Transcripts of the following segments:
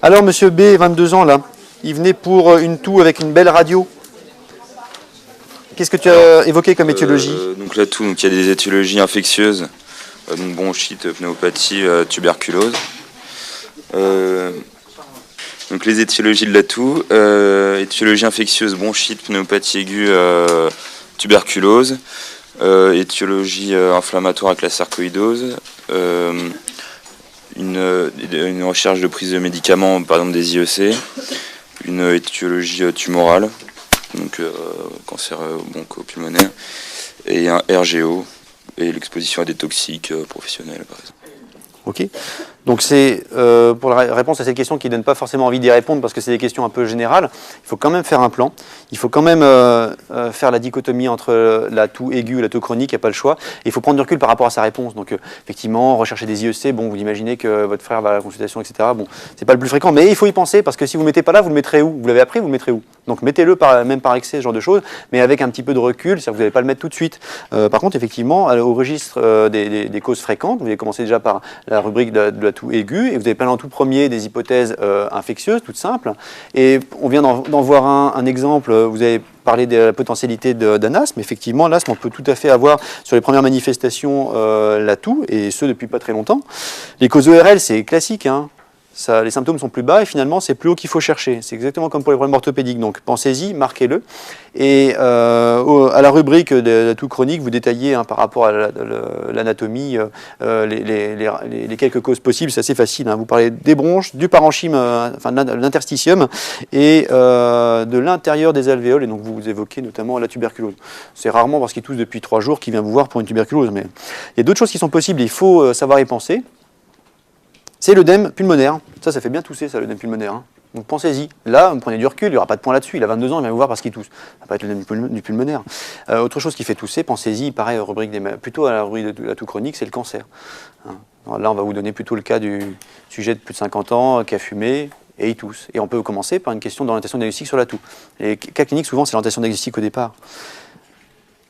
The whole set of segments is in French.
Alors, monsieur B, 22 ans, là, il venait pour une toux avec une belle radio. Qu'est-ce que tu as évoqué comme étiologie? Donc la toux, il y a des étiologies infectieuses, donc bronchite, pneumopathie, tuberculose. Donc les étiologies de la toux, étiologie infectieuse, bronchite, pneumopathie aiguë, tuberculose, étiologie inflammatoire avec la sarcoïdose, une recherche de prise de médicaments, par exemple des IEC, une étiologie tumorale, donc cancer broncho-pulmonaire, et un RGO, et l'exposition à des toxiques professionnels, par exemple. Ok. Donc c'est pour la réponse à cette question qui ne donne pas forcément envie d'y répondre parce que c'est des questions un peu générales. Il faut quand même faire un plan. Il faut quand même faire la dichotomie entre la toux aiguë et la toux chronique. Il n'y a pas le choix. Et il faut prendre du recul par rapport à sa réponse. Donc effectivement, rechercher des IEC. Bon, vous imaginez que votre frère va à la consultation, etc. Bon, c'est pas le plus fréquent, mais il faut y penser parce que si vous ne le mettez pas là, vous le mettrez où? Vous l'avez appris, vous le mettrez où? Donc mettez-le même par excès, ce genre de choses, mais avec un petit peu de recul. C'est-à-dire que vous n'allez pas le mettre tout de suite. Par contre, effectivement, au registre des causes fréquentes, vous allez commencer déjà par la rubrique de la toux aiguë et vous avez plein en tout premier des hypothèses infectieuses, toutes simples. Et on vient d'en voir un exemple. Vous avez parlé de la potentialité d'un asthme. Effectivement, l'asthme, on peut tout à fait avoir sur les premières manifestations la toux, et ce depuis pas très longtemps. Les causes ORL, c'est classique, hein. Ça, les symptômes sont plus bas et finalement c'est plus haut qu'il faut chercher. C'est exactement comme pour les problèmes orthopédiques. Donc pensez-y, marquez-le. Et à la rubrique de la toux chronique, vous détaillez par rapport à l'anatomie les quelques causes possibles. C'est assez facile. Hein. Vous parlez des bronches, du parenchyme, enfin de l'interstitium et de l'intérieur des alvéoles. Et donc vous évoquez notamment la tuberculose. C'est rarement parce qu'il tousse depuis 3 jours qu'il vient vous voir pour une tuberculose. Mais il y a d'autres choses qui sont possibles. Il faut savoir y penser. C'est l'œdème pulmonaire. Ça fait bien tousser, ça, l'œdème pulmonaire. Hein. Donc pensez-y. Là, vous prenez du recul, il n'y aura pas de point là-dessus. Il a 22 ans, il vient vous voir parce qu'il tousse. Ça va pas être l'œdème du pulmonaire. Autre chose qui fait tousser, pensez-y, pareil, plutôt à la rubrique de la toux chronique, c'est le cancer. Hein. Là, on va vous donner plutôt le cas du sujet de plus de 50 ans qui a fumé et il tousse. Et on peut commencer par une question d'orientation diagnostique sur la toux. Les cas cliniques, souvent, c'est l'orientation diagnostique au départ.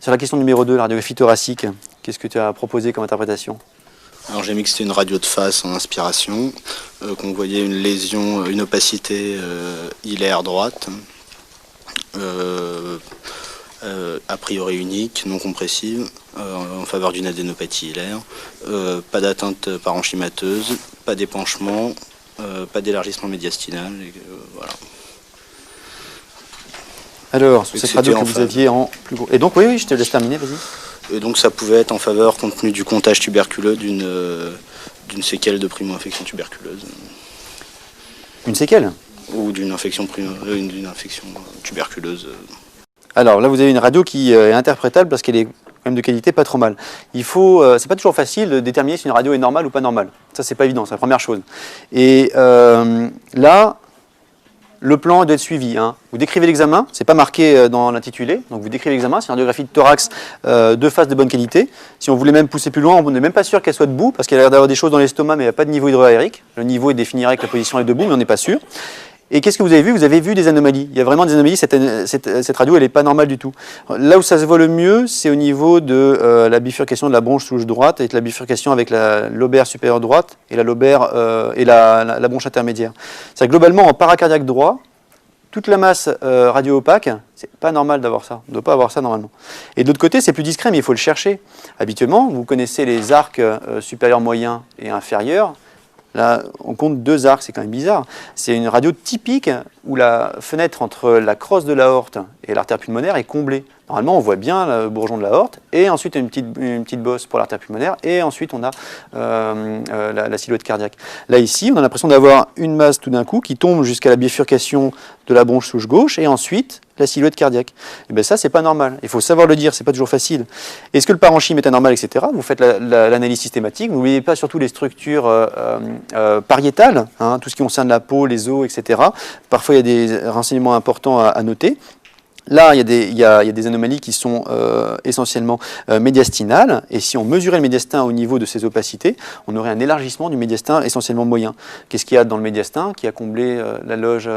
Sur la question numéro 2, la radiographie thoracique, qu'est-ce que tu as proposé comme interprétation? Alors j'ai mixé une radio de face en inspiration, qu'on voyait une lésion, une opacité hilaire droite, a priori unique, non compressive, en faveur d'une adénopathie hilaire, pas d'atteinte parenchymateuse, pas d'épanchement, pas d'élargissement médiastinal, voilà. Alors, sur cette radio que vous aviez en plus gros. Et donc, oui, je te laisse terminer, vas-y. Et donc ça pouvait être en faveur, compte tenu du comptage tuberculeux, d'une séquelle de primo-infection tuberculeuse. Une séquelle? Ou d'une infection tuberculeuse. Alors là, vous avez une radio qui est interprétable parce qu'elle est quand même de qualité pas trop mal. Il faut, c'est pas toujours facile de déterminer si une radio est normale ou pas normale. Ça, c'est pas évident, c'est la première chose. Et là, le plan doit être suivi. Hein. Vous décrivez l'examen, c'est pas marqué dans l'intitulé, donc vous décrivez l'examen, c'est une radiographie de thorax de face de bonne qualité. Si on voulait même pousser plus loin, on n'est même pas sûr qu'elle soit debout, parce qu'elle a l'air d'avoir des choses dans l'estomac, mais il n'y a pas de niveau hydroaérique. Le niveau est défini avec la position est debout, mais on n'est pas sûr. Et qu'est-ce que vous avez vu? Vous avez vu des anomalies. Il y a vraiment des anomalies. Cette radio, elle n'est pas normale du tout. Là où ça se voit le mieux, c'est au niveau de la bifurcation de la bronche souche droite, avec la bifurcation avec la lobaire supérieure droite et la lobaire et la bronche intermédiaire. C'est globalement en paracardiaque droit, toute la masse radio opaque, c'est pas normal d'avoir ça. On ne doit pas avoir ça normalement. Et de l'autre côté, c'est plus discret, mais il faut le chercher. Habituellement, vous connaissez les arcs supérieurs, moyens et inférieurs. Là, on compte 2 arcs, c'est quand même bizarre. C'est une radio typique où la fenêtre entre la crosse de l'aorte et l'artère pulmonaire est comblée. Normalement, on voit bien le bourgeon de l'aorte, et ensuite une petite bosse pour l'artère pulmonaire, et ensuite on a la silhouette cardiaque. Là, ici, on a l'impression d'avoir une masse tout d'un coup qui tombe jusqu'à la bifurcation de la bronche souche gauche, et ensuite la silhouette cardiaque. Et bien ça, c'est pas normal. Il faut savoir le dire, c'est pas toujours facile. Est-ce que le parenchyme est anormal, etc. Vous faites l'analyse systématique. N'oubliez pas surtout les structures pariétales, hein, tout ce qui concerne la peau, les os, etc. Parfois, il y a des renseignements importants à noter. Là, il y a des anomalies qui sont essentiellement médiastinales, et si on mesurait le médiastin au niveau de ces opacités, on aurait un élargissement du médiastin essentiellement moyen. Qu'est-ce qu'il y a dans le médiastin qui a comblé la loge,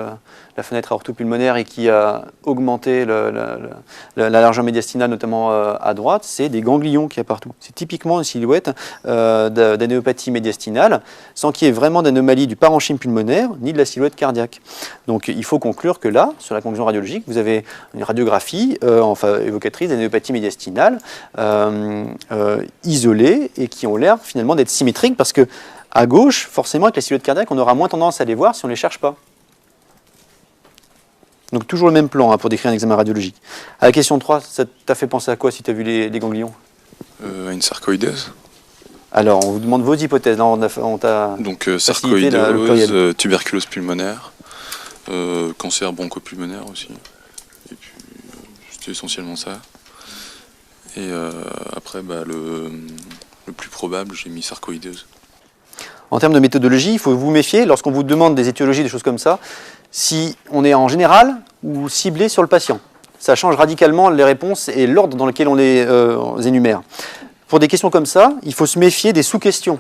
la fenêtre orthopulmonaire et qui a augmenté la largeur médiastinale, notamment à droite? C'est des ganglions qu'il y a partout. C'est typiquement une silhouette d'anéopathie médiastinale, sans qu'il y ait vraiment d'anomalie du parenchyme pulmonaire ni de la silhouette cardiaque. Donc il faut conclure que là, sur la conclusion radiologique, vous avez une radiographie évocatrice d'anéopathie médiastinale isolée et qui ont l'air finalement d'être symétriques parce que à gauche, forcément avec la silhouette cardiaque, on aura moins tendance à les voir si on ne les cherche pas. Donc toujours le même plan pour décrire un examen radiologique. À la question 3, ça t'a fait penser à quoi si tu as vu les ganglions? Une sarcoïdeuse. Alors on vous demande vos hypothèses. Là, on t'a Donc facilité sarcoïdeuse, tuberculose pulmonaire, cancer bronchopulmonaire aussi. Et puis c'était essentiellement ça. Et après le plus probable, j'ai mis sarcoïdeuse. En termes de méthodologie, il faut vous méfier lorsqu'on vous demande des étiologies, des choses comme ça, si on est en général ou ciblé sur le patient. Ça change radicalement les réponses et l'ordre dans lequel on les énumère. Pour des questions comme ça, il faut se méfier des sous-questions.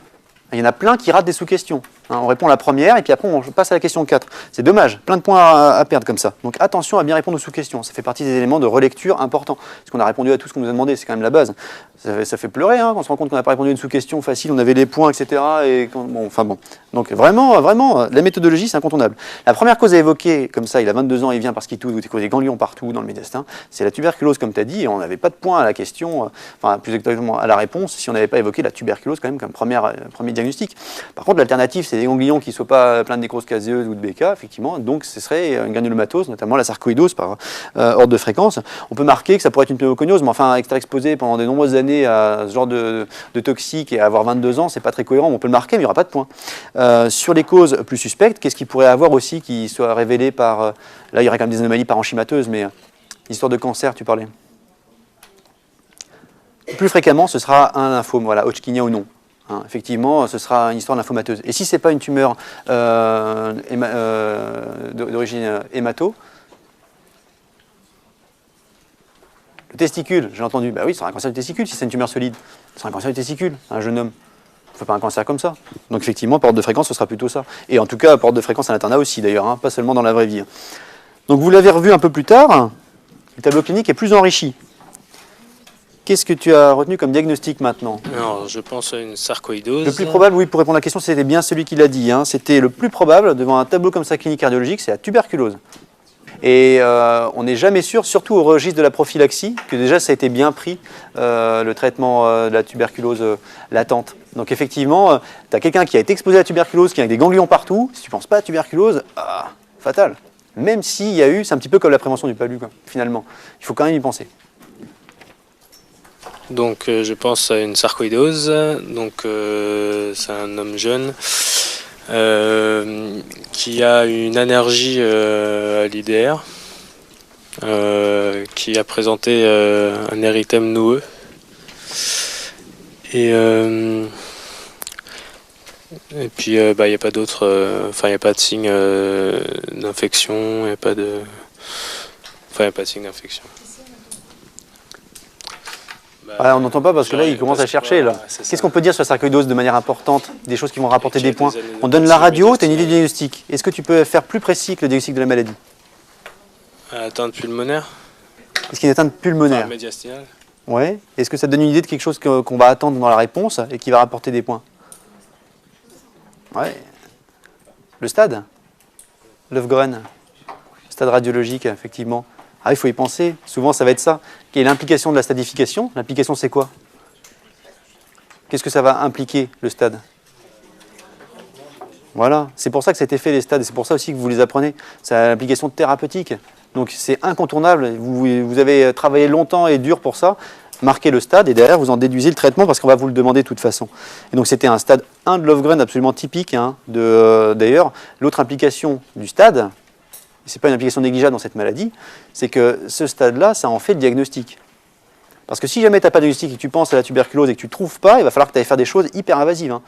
Il y en a plein qui ratent des sous-questions. On répond à la première et puis après on passe à la question 4. C'est dommage, plein de points à perdre comme ça. Donc attention à bien répondre aux sous-questions. Ça fait partie des éléments de relecture importants. Parce qu'on a répondu à tout ce qu'on nous a demandé, c'est quand même la base. Ça fait pleurer quand on se rend compte qu'on n'a pas répondu à une sous-question facile, on avait les points, etc. Donc vraiment, la méthodologie c'est incontournable. La première cause à évoquer, comme ça, il a 22 ans, il vient parce qu'il tousse, il cause des ganglions partout dans le médiastin, c'est la tuberculose comme tu as dit, et on n'avait pas de points à la question, plus exactement à la réponse, si on n'avait pas évoqué la tuberculose quand même comme premier diagnostic. Par contre, l'alternative, c'est des ganglions qui ne soient pas pleins de nécrose caseuse ou de BK, effectivement, donc ce serait une granulomatose, notamment la sarcoïdose par ordre de fréquence. On peut marquer que ça pourrait être une pneumoconiose, mais enfin, être exposé pendant de nombreuses années à ce genre de toxique et avoir 22 ans, c'est pas très cohérent, on peut le marquer, mais il n'y aura pas de point. Sur les causes plus suspectes, qu'est-ce qu'il pourrait avoir aussi qui soit révélé par... là, il y aurait quand même des anomalies parenchymateuses, mais histoire de cancer, tu parlais. Plus fréquemment, ce sera un lymphome, voilà, Hodgkinien ou non. Effectivement, ce sera une histoire lymphomateuse. Et si ce n'est pas une tumeur d'origine hémato, le testicule, j'ai entendu, bah oui, ce sera un cancer du testicule si c'est une tumeur solide. Ce sera un cancer du testicule, un jeune homme. On ne fait pas un cancer comme ça. Donc effectivement, porte de fréquence, ce sera plutôt ça. Et en tout cas, porte de fréquence à l'internat aussi d'ailleurs, pas seulement dans la vraie vie. Donc vous l'avez revu un peu plus tard, le tableau clinique est plus enrichi. Qu'est-ce que tu as retenu comme diagnostic maintenant? Alors, je pense à une sarcoïdose. Le plus probable, oui, pour répondre à la question, c'était bien celui qui l'a dit. C'était le plus probable, devant un tableau comme ça clinique cardiologique, c'est la tuberculose. Et on n'est jamais sûr, surtout au registre de la prophylaxie, que déjà ça a été bien pris, le traitement de la tuberculose latente. Donc effectivement, tu as quelqu'un qui a été exposé à la tuberculose, qui a des ganglions partout, si tu ne penses pas à la tuberculose, fatal. Même s'il y a eu, c'est un petit peu comme la prévention du palu, finalement. Il faut quand même y penser. Donc je pense à une sarcoïdose, donc c'est un homme jeune qui a une allergie à l'IDR, qui a présenté un érythème noueux et puis il n'y a pas d'autres, il n'y a pas de signe d'infection, il n'y a pas de signe d'infection. On n'entend pas parce que là, il commence à chercher. Qu'est-ce qu'on peut dire sur la sarcoïdose de manière importante? Des choses qui vont rapporter des points. On donne la radio, tu as une idée du diagnostic. Est-ce que tu peux faire plus précis que le diagnostic de la maladie? Atteinte pulmonaire. Est-ce qu'il y a une atteinte pulmonaire? Médiastinale. Ouais. Est-ce que ça te donne une idée de quelque chose qu'on va attendre dans la réponse et qui va rapporter des points? Ouais. Le stade? Löfgren. Stade radiologique, effectivement. Il faut y penser. Souvent, ça va être ça. Quelle est l'implication de la stadification? L'implication, c'est quoi? Qu'est-ce que ça va impliquer, le stade? Voilà. C'est pour ça que c'était fait, les stades. Et c'est pour ça aussi que vous les apprenez. Ça a l'implication thérapeutique. Donc, c'est incontournable. Vous avez travaillé longtemps et dur pour ça. Marquez le stade et derrière, vous en déduisez le traitement parce qu'on va vous le demander de toute façon. Et donc, c'était un stade 1 de Löfgren absolument typique. D'ailleurs, l'autre implication du stade, ce n'est pas une implication négligeable dans cette maladie, c'est que ce stade-là, ça en fait le diagnostic. Parce que si jamais tu n'as pas de diagnostic et que tu penses à la tuberculose et que tu ne trouves pas, il va falloir que tu ailles faire des choses hyper invasives.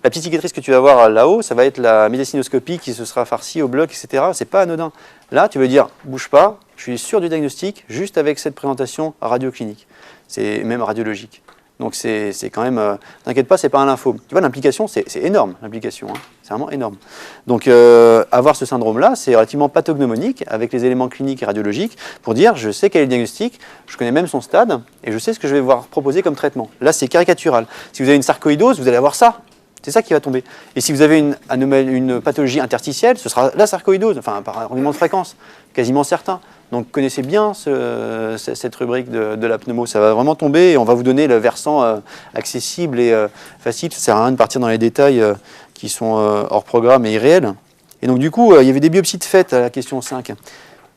La petite cicatrice que tu vas voir là-haut, ça va être la médiastinoscopie qui se sera farcie au bloc, etc. C'est pas anodin. Là, tu veux dire, bouge pas, je suis sûr du diagnostic, juste avec cette présentation radioclinique. C'est même radiologique. Donc c'est quand même, t'inquiète pas, c'est pas un lymphome. Tu vois, l'implication, c'est énorme, l'implication, hein. C'est vraiment énorme. Donc avoir ce syndrome-là, c'est relativement pathognomonique avec les éléments cliniques et radiologiques pour dire, je sais quel est le diagnostic, je connais même son stade et je sais ce que je vais voir proposer comme traitement. Là, c'est caricatural. Si vous avez une sarcoïdose, vous allez avoir ça. C'est ça qui va tomber. Et si vous avez une pathologie interstitielle, ce sera la sarcoïdose, enfin par argument de fréquence, quasiment certain. Donc connaissez bien cette rubrique de la pneumo, ça va vraiment tomber et on va vous donner le versant accessible et facile. Ça ne sert à rien de partir dans les détails qui sont hors programme et irréels. Et donc du coup, il y avait des biopsies de fait à la question 5.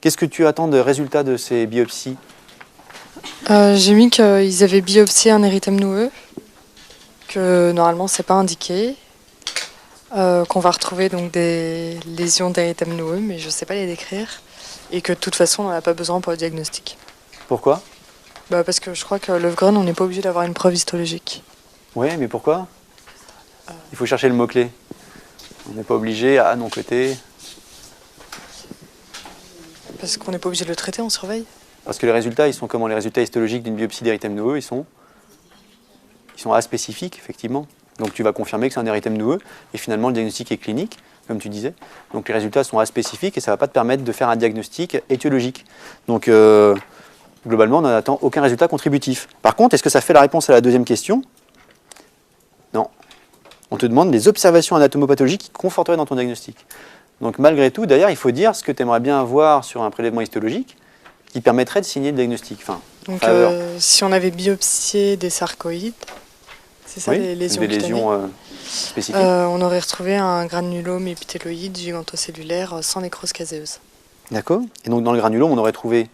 Qu'est-ce que tu attends de résultats de ces biopsies? J'ai mis qu'ils avaient biopsié un érythème noueux, que normalement c'est pas indiqué, qu'on va retrouver donc des lésions d'érythème noueux, mais je sais pas les décrire, et que de toute façon on n'en a pas besoin pour le diagnostic. Pourquoi? Parce que je crois que Löfgren, on n'est pas obligé d'avoir une preuve histologique. Oui, mais pourquoi? Il faut chercher le mot-clé. On n'est pas obligé à non-côté. Parce qu'on n'est pas obligé de le traiter, on surveille. Parce que les résultats, ils sont comment? Les résultats histologiques d'une biopsie d'érythème noueux, ils sont aspécifiques, effectivement. Donc tu vas confirmer que c'est un érythème noueux, et finalement le diagnostic est clinique, comme tu disais. Donc les résultats sont aspécifiques et ça ne va pas te permettre de faire un diagnostic étiologique. Donc globalement, on n'en attend aucun résultat contributif. Par contre, est-ce que ça fait la réponse à la deuxième question? Non. On te demande des observations anatomopathologiques qui conforteraient dans ton diagnostic. Donc malgré tout, d'ailleurs, il faut dire ce que tu aimerais bien avoir sur un prélèvement histologique qui permettrait de signer le diagnostic. Enfin, donc si on avait biopsié des sarcoïdes, c'est ça, oui, les lésions des cutanées, lésions spécifiques. on aurait retrouvé un granulome épithéloïde gigantocellulaire sans nécrose caséeuse. D'accord. Et donc dans le granulome, on aurait trouvé, il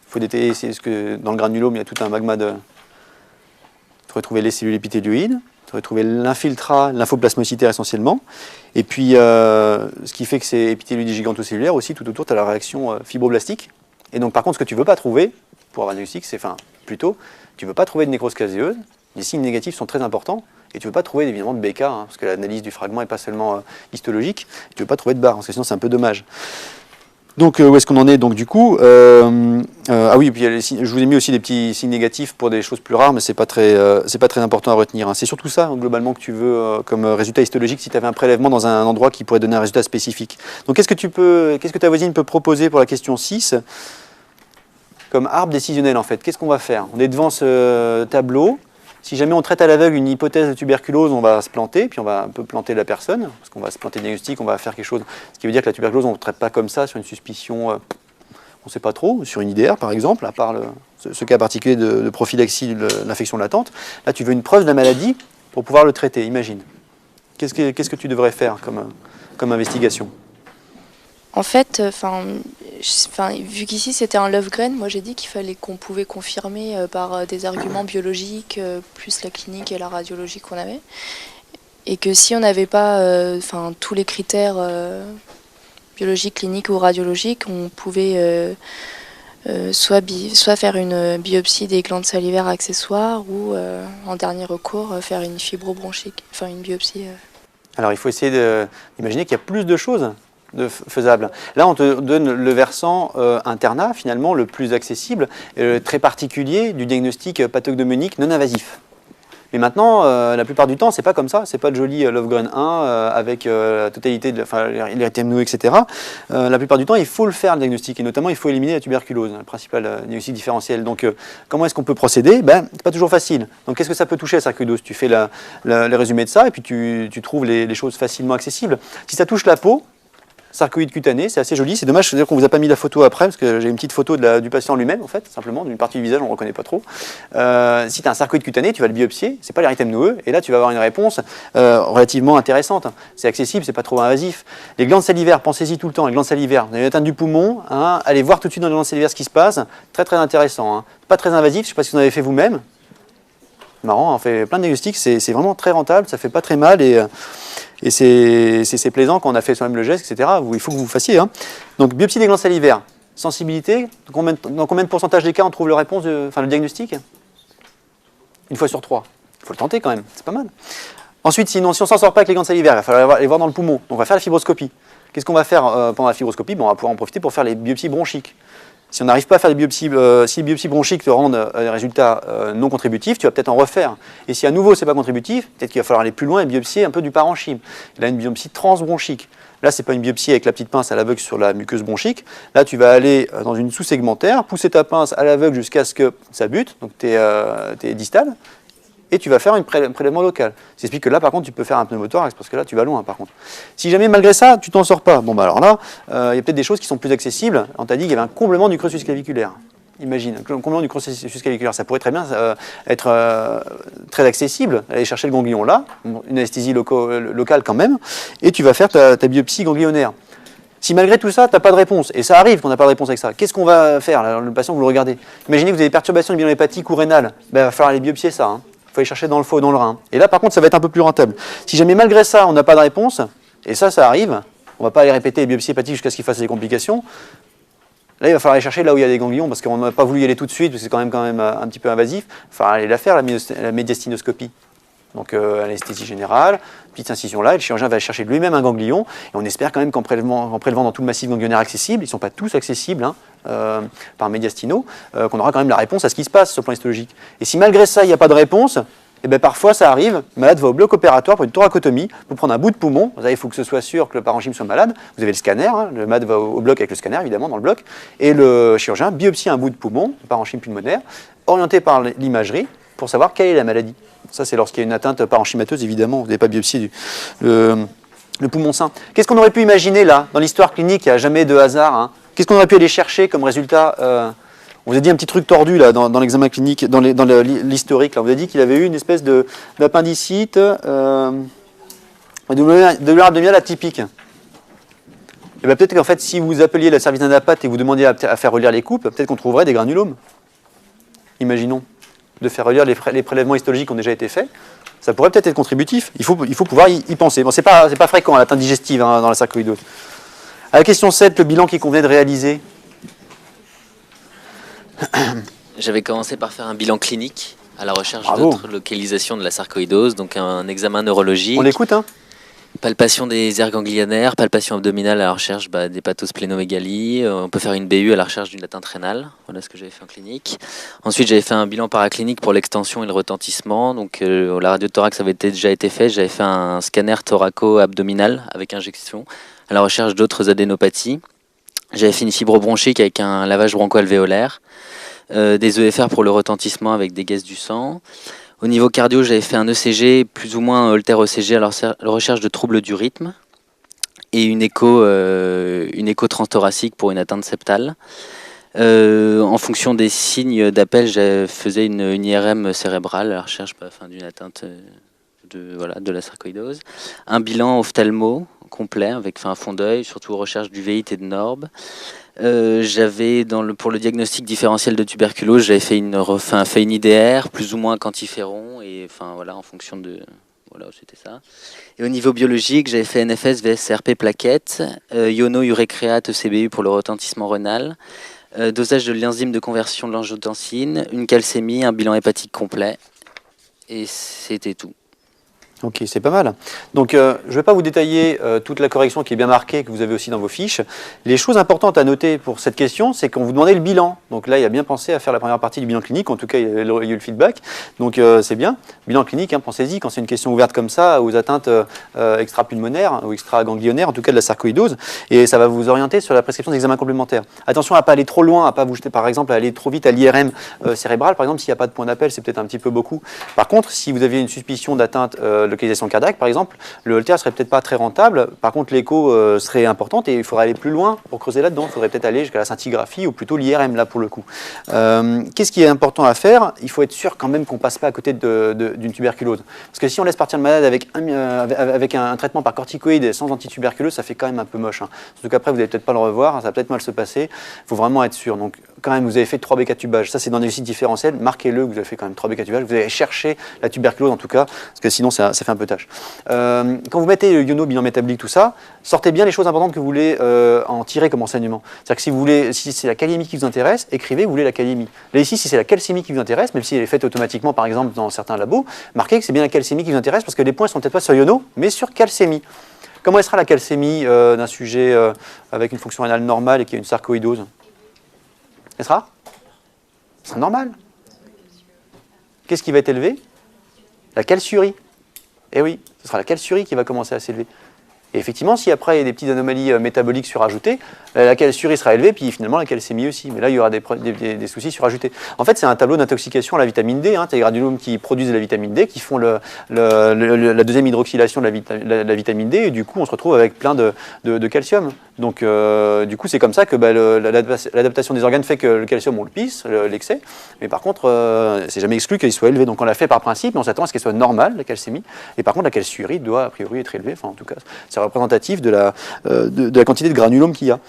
faut détailler, ce que dans le granulome, il y a tout un magma de... Tu aurais trouvé les cellules épithéloïdes, tu aurais trouvé l'infiltrat, lymphoplasmocytaire essentiellement, et puis ce qui fait que c'est épithéloïde gigantocellulaire aussi, tout autour, tu as la réaction fibroblastique. Et donc par contre, ce que tu ne veux pas trouver, pour avoir un diagnostic, c'est, tu ne veux pas trouver de nécrose caséeuse, les signes négatifs sont très importants, et tu ne veux pas trouver évidemment de BK, hein, parce que l'analyse du fragment n'est pas seulement histologique, tu ne veux pas trouver de barre, parce que sinon c'est un peu dommage. Donc où est-ce qu'on en est? Donc du coup, ah oui, puis je vous ai mis aussi des petits signes négatifs pour des choses plus rares, mais c'est pas très important à retenir, hein. C'est surtout ça, globalement, que tu veux comme résultat histologique si tu avais un prélèvement dans un endroit qui pourrait donner un résultat spécifique. Donc qu'est-ce que ta voisine peut proposer pour la question 6 comme arbre décisionnel en fait? Qu'est-ce qu'on va faire? On est devant ce tableau. Si jamais on traite à l'aveugle une hypothèse de tuberculose, on va se planter, puis on va un peu planter la personne, parce qu'on va se planter le diagnostic, on va faire quelque chose. Ce qui veut dire que la tuberculose, on ne traite pas comme ça sur une suspicion, on ne sait pas trop, sur une IDR par exemple, à part ce cas particulier de prophylaxie de l'infection latente. Là, tu veux une preuve de la maladie pour pouvoir le traiter, imagine. Qu'est-ce que tu devrais faire comme investigation? En fait, vu qu'ici c'était un Löfgren, moi j'ai dit qu'il fallait qu'on pouvait confirmer par des arguments biologiques, plus la clinique et la radiologie qu'on avait. Et que si on n'avait pas tous les critères biologiques, cliniques ou radiologiques, on pouvait soit faire une biopsie des glandes salivaires accessoires ou en dernier recours faire une fibrobronchique, enfin une biopsie. Alors il faut essayer d'imaginer qu'il y a plus de choses faisable. Là, on te donne le versant internat, finalement, le plus accessible, très particulier du diagnostic pathognomonique non invasif. Mais maintenant, la plupart du temps, c'est pas comme ça. C'est pas le joli Löfgren 1 avec la totalité de l'érythème noueux, etc. La plupart du temps, il faut le faire, le diagnostic, et notamment, il faut éliminer la tuberculose, le principal diagnostic différentiel. Donc, comment est-ce qu'on peut procéder? C'est pas toujours facile. Donc, qu'est-ce que ça peut toucher, la sarcoïdose? Tu fais le résumé de ça, et puis tu trouves les choses facilement accessibles. Si ça touche la peau, sarcoïde cutané, c'est assez joli, c'est dommage, c'est-à-dire qu'on vous a pas mis la photo après, parce que j'ai une petite photo du patient lui-même, en fait, simplement, d'une partie du visage, on ne reconnaît pas trop. Si tu as un sarcoïde cutané, tu vas le biopsier, c'est pas l'érythème noueux, et là tu vas avoir une réponse relativement intéressante. C'est accessible, c'est pas trop invasif. Les glandes salivaires, pensez-y tout le temps, les glandes salivaires, vous avez une atteinte du poumon, hein, allez voir tout de suite dans les glandes salivaires ce qui se passe, très très intéressant, hein. Pas très invasif, je ne sais pas si vous en avez fait vous-même. Marrant, on fait plein de diagnostics, c'est vraiment très rentable, ça fait pas très mal, et c'est plaisant quand on a fait soi-même le geste, etc. Il faut que vous le fassiez, hein. Donc, biopsie des glandes salivaires, sensibilité, dans combien de pourcentage des cas on trouve la réponse, le diagnostic? Une fois sur 3. Il faut le tenter quand même, c'est pas mal. Ensuite, sinon, si on s'en sort pas avec les glandes salivaires, il va falloir aller voir dans le poumon. Donc, on va faire la fibroscopie. Qu'est-ce qu'on va faire pendant la fibroscopie? Bon, on va pouvoir en profiter pour faire les biopsies bronchiques. Si on n'arrive pas à faire des biopsies, si les biopsies bronchiques te rendent des résultats non contributifs, tu vas peut-être en refaire. Et si à nouveau c'est pas contributif, peut-être qu'il va falloir aller plus loin et biopsier un peu du parenchyme. Là, une biopsie transbronchique. Là, c'est pas une biopsie avec la petite pince à l'aveugle sur la muqueuse bronchique. Là, tu vas aller dans une sous-segmentaire, pousser ta pince à l'aveugle jusqu'à ce que ça bute, donc tu es distal, et tu vas faire un prélèvement local. Ça explique que là, par contre, tu peux faire un pneumothorax, parce que là, tu vas loin, par contre. Si jamais, malgré ça, tu t'en sors pas, bon, bah alors là, il y a peut-être des choses qui sont plus accessibles. On t'a dit qu'il y avait un comblement du creux susclaviculaire. Imagine, un comblement du creux susclaviculaire, ça pourrait très bien être très accessible, aller chercher le ganglion là, une anesthésie locale quand même, et tu vas faire ta biopsie ganglionnaire. Si malgré tout ça, tu n'as pas de réponse, et ça arrive qu'on n'a pas de réponse avec ça, qu'est-ce qu'on va faire? Alors, le patient, vous le regardez. Imaginez que vous avez des perturbations du bilan hépatique ou rénal, ben, il va falloir aller biopsier ça. Hein. Il faut aller chercher dans le foie ou dans le rein. Et là, par contre, ça va être un peu plus rentable. Si jamais malgré ça, on n'a pas de réponse, et ça arrive, on ne va pas aller répéter les biopsies hépatiques jusqu'à ce qu'il fasse des complications. Là, il va falloir aller chercher là où il y a des ganglions, parce qu'on n'a pas voulu y aller tout de suite, parce que c'est quand même un petit peu invasif. Il va falloir aller la faire, la médiastinoscopie. Donc, anesthésie générale, petite incision là, et le chirurgien va chercher lui-même un ganglion, et on espère quand même qu'en prélevant dans tout le massif ganglionnaire accessible, ils ne sont pas tous accessibles hein, par médiastino, qu'on aura quand même la réponse à ce qui se passe sur le plan histologique. Et si malgré ça, il n'y a pas de réponse, et bien parfois ça arrive, le malade va au bloc opératoire pour une thoracotomie, pour prendre un bout de poumon. Vous savez, il faut que ce soit sûr que le parenchyme soit malade. Vous avez le scanner, hein, le malade va au bloc avec le scanner évidemment dans le bloc, et le chirurgien biopsie un bout de poumon, le parenchyme pulmonaire, orienté par l'imagerie pour savoir quelle est la maladie. Ça c'est lorsqu'il y a une atteinte parenchymateuse évidemment, vous n'avez pas biopsié le poumon sain. Qu'est-ce qu'on aurait pu imaginer là, dans l'histoire clinique, il n'y a jamais de hasard. Hein. Qu'est-ce qu'on aurait pu aller chercher comme résultat on vous a dit un petit truc tordu là, dans l'examen clinique, dans l'historique. On vous a dit qu'il avait eu une espèce d'appendicite de douleur abdominale atypique. Et bien peut-être qu'en fait, si vous appeliez le service d'Anapat et vous demandiez à faire relire les coupes, peut-être qu'on trouverait des granulomes. Imaginons, de faire relire les prélèvements histologiques qui ont déjà été faits. Ça pourrait peut-être être contributif. Il faut pouvoir y penser. Bon, c'est pas fréquent, l'atteinte digestive hein, dans la sarcoïdose. À la question 7, le bilan qui convenait de réaliser. J'avais commencé par faire un bilan clinique à la recherche d'autres localisations de la sarcoïdose, donc un examen neurologique. On l'écoute, hein? Palpation des aires ganglionnaires, palpation abdominale à la recherche d'hépatosplénomégalies. On peut faire une BU à la recherche d'une atteinte rénale. Voilà ce que j'avais fait en clinique. Ensuite, j'avais fait un bilan paraclinique pour l'extension et le retentissement. Donc, la radio de thorax avait déjà été faite. J'avais fait un scanner thoraco-abdominal avec injection à la recherche d'autres adénopathies. J'avais fait une fibrobronchique avec un lavage broncho-alvéolaire. Des EFR pour le retentissement avec des gaz du sang. Au niveau cardio, j'avais fait un ECG, plus ou moins Holter-ECG à la recherche de troubles du rythme. Et une écho transthoracique pour une atteinte septale. En fonction des signes d'appel, je faisais une IRM cérébrale à la recherche d'une atteinte de la sarcoïdose. Un bilan ophtalmo complet avec un fond d'œil, surtout recherche d'uvéite et de NORB. J'avais pour le diagnostic différentiel de tuberculose, j'avais fait une IDR plus ou moins quantiféron et en fonction de c'était ça. Et au niveau biologique, j'avais fait NFS, VSRP plaquettes, iono-urécréate ECBU pour le retentissement rénal, dosage de l'enzyme de conversion de l'angiotensine, une calcémie, un bilan hépatique complet et c'était tout. Ok, c'est pas mal. Donc, je ne vais pas vous détailler toute la correction qui est bien marquée, que vous avez aussi dans vos fiches. Les choses importantes à noter pour cette question, c'est qu'on vous demandait le bilan. Donc là, il a bien pensé à faire la première partie du bilan clinique. En tout cas, il y a eu le feedback. Donc, c'est bien. Bilan clinique, hein, pensez-y, quand c'est une question ouverte comme ça, aux atteintes extra-pulmonaires ou extra-ganglionnaires, en tout cas de la sarcoïdose. Et ça va vous orienter sur la prescription d'examens complémentaires. Attention à ne pas aller trop loin, à ne pas vous jeter, par exemple, à aller trop vite à l'IRM cérébrale. Par exemple, s'il n'y a pas de point d'appel, c'est peut-être un petit peu beaucoup. Par contre, si vous aviez une suspicion d'atteinte localisation cardiaque, par exemple, le Holter serait peut-être pas très rentable. Par contre, l'écho serait importante et il faudrait aller plus loin pour creuser là-dedans. Il faudrait peut-être aller jusqu'à la scintigraphie ou plutôt l'IRM là pour le coup. Qu'est-ce qui est important à faire? Il faut être sûr quand même qu'on passe pas à côté d'une tuberculose. Parce que si on laisse partir le malade avec un traitement par corticoïde sans antituberculose, ça fait quand même un peu moche. Hein. Surtout qu'après, vous n'allez peut-être pas le revoir, ça va peut-être mal se passer. Il faut vraiment être sûr. Donc, quand même, vous avez fait 3 bécatubage. Ça, c'est dans des sites différentiels. Marquez-le, vous avez fait quand même 3 bécatubage. Vous avez cherché la tuberculose, en tout cas, parce que sinon, ça fait un peu tâche. Quand vous mettez le iono, bilan métabolique, tout ça, sortez bien les choses importantes que vous voulez en tirer comme enseignement. C'est-à-dire que si c'est la kaliémie qui vous intéresse, écrivez, vous voulez la kaliémie. Là, ici, si c'est la calcémie qui vous intéresse, même si elle est faite automatiquement, par exemple, dans certains labos, marquez que c'est bien la calcémie qui vous intéresse, parce que les points ne sont peut-être pas sur iono, mais sur calcémie. Comment elle sera la calcémie d'un sujet avec une fonction rénale normale et qui a une sarcoïdose? Elle sera normal. Qu'est-ce qui va être élevé? La calciurie. Eh oui, ce sera la calciurie qui va commencer à s'élever. Et effectivement, si après il y a des petites anomalies métaboliques surajoutées, la calciurie sera élevée, puis finalement la calcémie aussi. Mais là, il y aura des soucis surajoutés. En fait, c'est un tableau d'intoxication à la vitamine D. C'est les granulomes qui produisent de la vitamine D, qui font la deuxième hydroxylation de la vitamine D, et du coup, on se retrouve avec plein de calcium. Donc, du coup, c'est comme ça que l'adaptation des organes fait que le calcium, on le pisse, l'excès. Mais par contre, c'est jamais exclu qu'il soit élevé. Donc, on l'a fait par principe, mais on s'attend à ce qu'elle soit normale, la calcémie. Et par contre, la calciurie doit, a priori, être élevée. Enfin, en tout cas, c'est représentatif de la quantité de granulomes qu'il y a.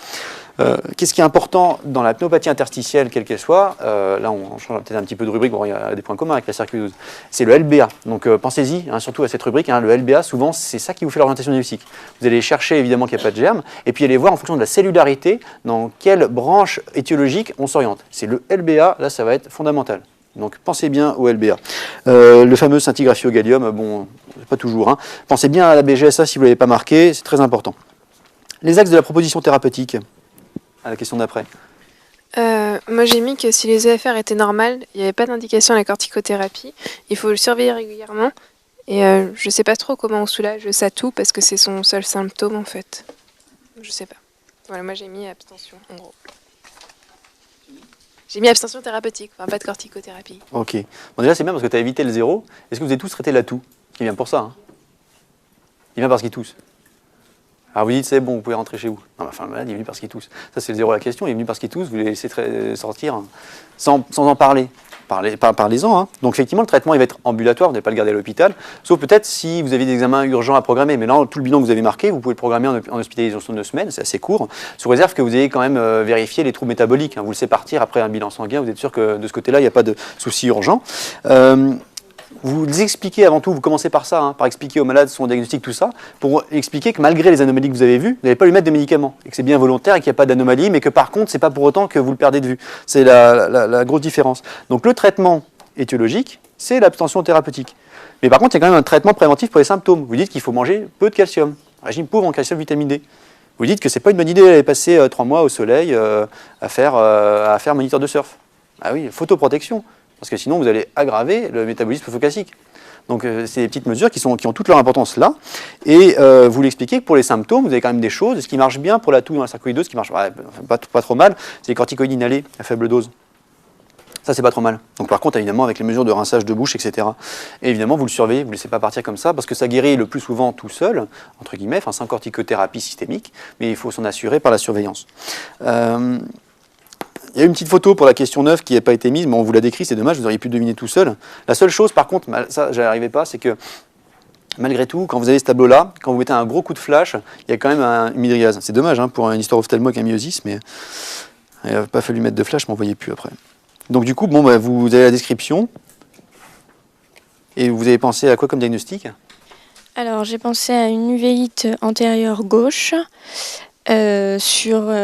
Qu'est-ce qui est important dans la pneumopathie interstitielle, quelle qu'elle soit, là on change peut-être un petit peu de rubrique, bon, il y a des points communs avec la sarcoïdose, c'est le LBA. Donc pensez-y, surtout à cette rubrique, le LBA, souvent c'est ça qui vous fait l'orientation diagnostique. Vous allez chercher évidemment qu'il n'y a pas de germe, et puis allez voir en fonction de la cellularité dans quelle branche étiologique on s'oriente. C'est le LBA, là ça va être fondamental. Donc pensez bien au LBA. Le fameux scintigraphiogallium, bon, pas toujours. Pensez bien à la BGSA si vous ne l'avez pas marqué, c'est très important. Les axes de la proposition thérapeutique, à la question d'après. Moi j'ai mis que si les EFR étaient normales, il n'y avait pas d'indication à la corticothérapie. Il faut le surveiller régulièrement. Et je ne sais pas trop comment on soulage ça tout, parce que c'est son seul symptôme en fait. Je sais pas. Voilà, moi j'ai mis abstention en gros. J'ai mis abstention thérapeutique, enfin pas de corticothérapie. Ok. Bon, déjà c'est bien parce que tu as évité le 0. Est-ce que vous avez tous traité la toux? Il vient pour ça. Il vient parce qu'il tousse. Alors vous dites, c'est bon, vous pouvez rentrer chez vous. Non, enfin, le malade, il est venu parce qu'il tousse. Ça, c'est le 0 à la question. Il est venu parce qu'il tousse, vous les laissez sortir sans en parler. Parlez-en. Donc, effectivement, le traitement, il va être ambulatoire, vous n'allez pas le garder à l'hôpital. Sauf peut-être si vous avez des examens urgents à programmer. Mais là, tout le bilan que vous avez marqué, vous pouvez le programmer en hospitalisation de 2 semaines. C'est assez court. Sous réserve que vous ayez quand même vérifié les troubles métaboliques. Vous le laissez partir après un bilan sanguin. Vous êtes sûr que de ce côté-là, il n'y a pas de souci urgent. Vous expliquez avant tout, vous commencez par ça, par expliquer aux malades son diagnostic, tout ça, pour expliquer que malgré les anomalies que vous avez vues, vous n'allez pas lui mettre de médicaments, et que c'est bien volontaire et qu'il n'y a pas d'anomalie, mais que par contre, c'est pas pour autant que vous le perdez de vue. C'est la grosse différence. Donc le traitement étiologique, c'est l'abstention thérapeutique. Mais par contre, il y a quand même un traitement préventif pour les symptômes. Vous dites qu'il faut manger peu de calcium, régime pauvre en calcium, vitamine D. Vous dites que c'est pas une bonne idée d'aller passer 3 mois au soleil à faire moniteur de surf. Ah oui, photoprotection. Parce que sinon, vous allez aggraver le métabolisme phocasique. Donc, c'est des petites mesures qui ont toute leur importance là. Et vous l'expliquez que pour les symptômes, vous avez quand même des choses. Ce qui marche bien pour la toux dans la sarcoïdose, ce qui marche pas trop mal, c'est les corticoïdes inhalés à faible dose. Ça, c'est pas trop mal. Donc, par contre, évidemment, avec les mesures de rinçage de bouche, etc. Et évidemment, vous le surveillez, vous ne le laissez pas partir comme ça, parce que ça guérit le plus souvent tout seul, entre guillemets, sans corticothérapie systémique, mais il faut s'en assurer par la surveillance. Il y a une petite photo pour la question 9 qui n'a pas été mise, mais on vous l'a décrit, c'est dommage, vous auriez pu deviner tout seul. La seule chose, par contre, ça, je n'y arrivais pas, c'est que malgré tout, quand vous avez ce tableau-là, quand vous mettez un gros coup de flash, il y a quand même une mydriase. C'est dommage pour une histoire ophtalmo avec un myosis, mais il n'a pas fallu mettre de flash, mais on ne voyait plus après. Donc du coup, vous avez la description, et vous avez pensé à quoi comme diagnostic? Alors, j'ai pensé à une uvéite antérieure gauche, sur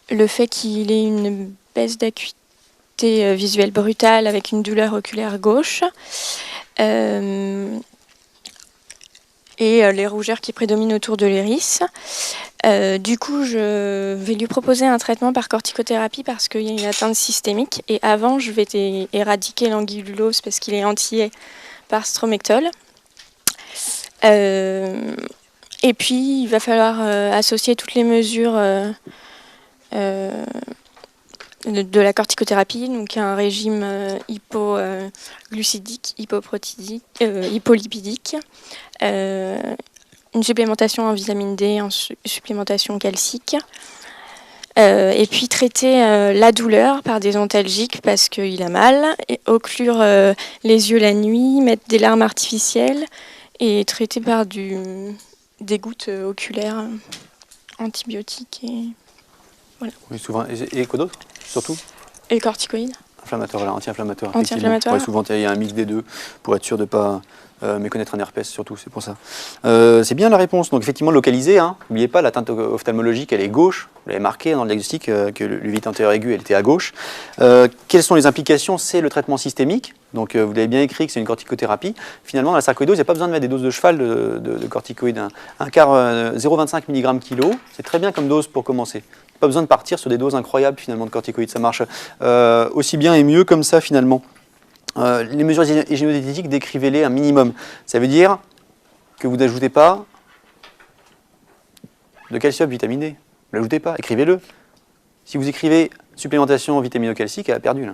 le fait qu'il ait une baisse d'acuité visuelle brutale avec une douleur oculaire gauche, et les rougeurs qui prédominent autour de l'iris. Du coup, je vais lui proposer un traitement par corticothérapie parce qu'il y a une atteinte systémique. Et avant, je vais éradiquer l'angullose parce qu'il est antillé par stromectol. Et puis, il va falloir associer toutes les mesures de la corticothérapie, donc un régime hypoglucidique, hypolipidique, une supplémentation en vitamine D, en supplémentation calcique, et puis traiter la douleur par des antalgiques parce qu'il a mal, et occlure les yeux la nuit, mettre des larmes artificielles et traiter par des gouttes oculaires antibiotiques et voilà. Oui, souvent. Et quoi d'autre? surtout. Et corticoïdes. Inflammatoire, voilà, anti-inflammatoire. Anti-inflammatoire. Ouais, souvent, il y a un mix des deux pour être sûr de ne pas méconnaître un herpès, surtout, c'est pour ça. C'est bien la réponse. Donc, effectivement, localisée. N'oubliez pas, l'atteinte ophtalmologique, elle est gauche. Vous l'avez marqué dans le diagnostic que l'uvite antérieure aiguë, elle était à gauche. Quelles sont les implications? C'est le traitement systémique. Donc, vous l'avez bien écrit que c'est une corticothérapie. Finalement, dans la sarcoïdose, il n'y a pas besoin de mettre des doses de cheval de corticoïdes. Un quart 0,25 mg kg, c'est très bien comme dose pour commencer. Pas besoin de partir sur des doses incroyables finalement de corticoïdes, ça marche aussi bien et mieux comme ça finalement. Les mesures hygiéno-diététiques, décrivez-les un minimum. Ça veut dire que vous n'ajoutez pas de calcium, vitamine D. Vous n'ajoutez pas, écrivez-le. Si vous écrivez supplémentation vitamino-calcique, elle a perdu là.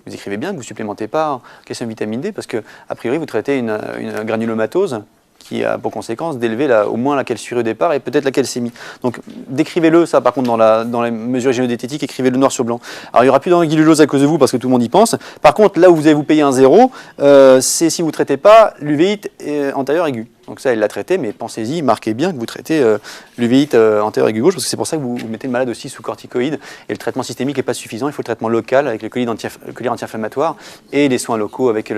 Vous écrivez bien que vous ne supplémentez pas en calcium, vitamine D parce que a priori vous traitez une granulomatose qui a pour conséquence d'élever au moins la calciurie au départ et peut-être la calcémie. Donc décrivez-le, ça par contre dans les mesures hygiéno-diététiques, écrivez-le noir sur blanc. Alors il n'y aura plus d'anguillulose à cause de vous parce que tout le monde y pense. Par contre, là où vous allez vous payer un zéro, c'est si vous ne traitez pas l'uvéite antérieure aiguë. Donc ça, elle l'a traité, mais pensez-y, marquez bien que vous traitez l'uvéite antérieure aiguë gauche parce que c'est pour ça que vous mettez le malade aussi sous corticoïdes et le traitement systémique n'est pas suffisant. Il faut le traitement local avec le collier anti-inflammatoire et les soins locaux avec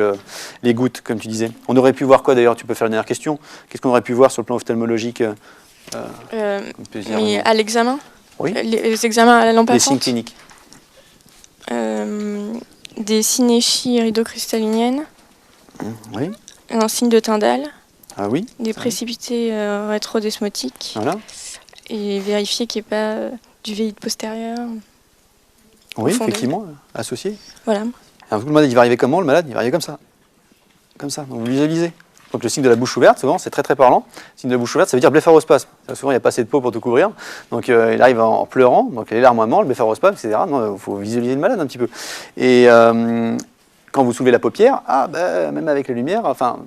les gouttes, comme tu disais. On aurait pu voir quoi d'ailleurs? Tu peux faire la dernière question. Qu'est-ce qu'on aurait pu voir sur le plan ophtalmologique Mais à l'examen? Oui. Les examens à la lampe Les passante? signes cliniques. Des synéchies iridocrystalliniennes. Oui. Un signe de Tyndall. Ah oui. Des précipités rétrodesmotiques. Voilà. Et vérifier qu'il n'y ait pas d'uvéite postérieure. Oui, effectivement, associé. Voilà. Alors, le malade, il va arriver comment? Le malade, il va arriver comme ça. Comme ça, donc vous visualisez. Donc le signe de la bouche ouverte, souvent, c'est très très parlant. Le signe de la bouche ouverte, ça veut dire blépharospasme. Souvent, il n'y a pas assez de peau pour tout couvrir. Donc il arrive en pleurant, donc les larmoiements, le blépharospasme, etc. Il faut visualiser le malade un petit peu. Et quand vous soulevez la paupière, même avec la lumière, enfin,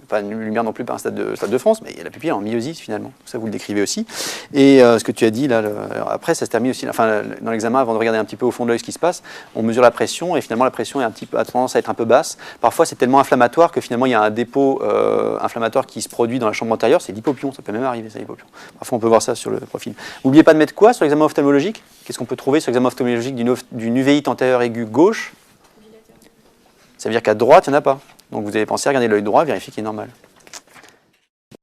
pas une lumière non plus par un stade de France, mais il y a la pupille en myosis finalement. Ça, vous le décrivez aussi. Et ce que tu as dit là, après, ça se termine aussi. Enfin, dans l'examen, avant de regarder un petit peu au fond de l'œil ce qui se passe, on mesure la pression et finalement la pression est a tendance à être un peu basse. Parfois, c'est tellement inflammatoire que finalement il y a un dépôt inflammatoire qui se produit dans la chambre antérieure. C'est l'hypopion. Ça peut même arriver, ça, l'hypopion. Parfois, on peut voir ça sur le profil. N'oubliez pas de mettre quoi sur l'examen ophtalmologique? Qu'est-ce qu'on peut trouver sur l'examen ophtalmologique d'une uvéite antérieure aiguë gauche? Ça veut dire qu'à droite, il n'y en a pas. Donc vous avez pensé à regarder l'œil droit, vérifier qu'il est normal.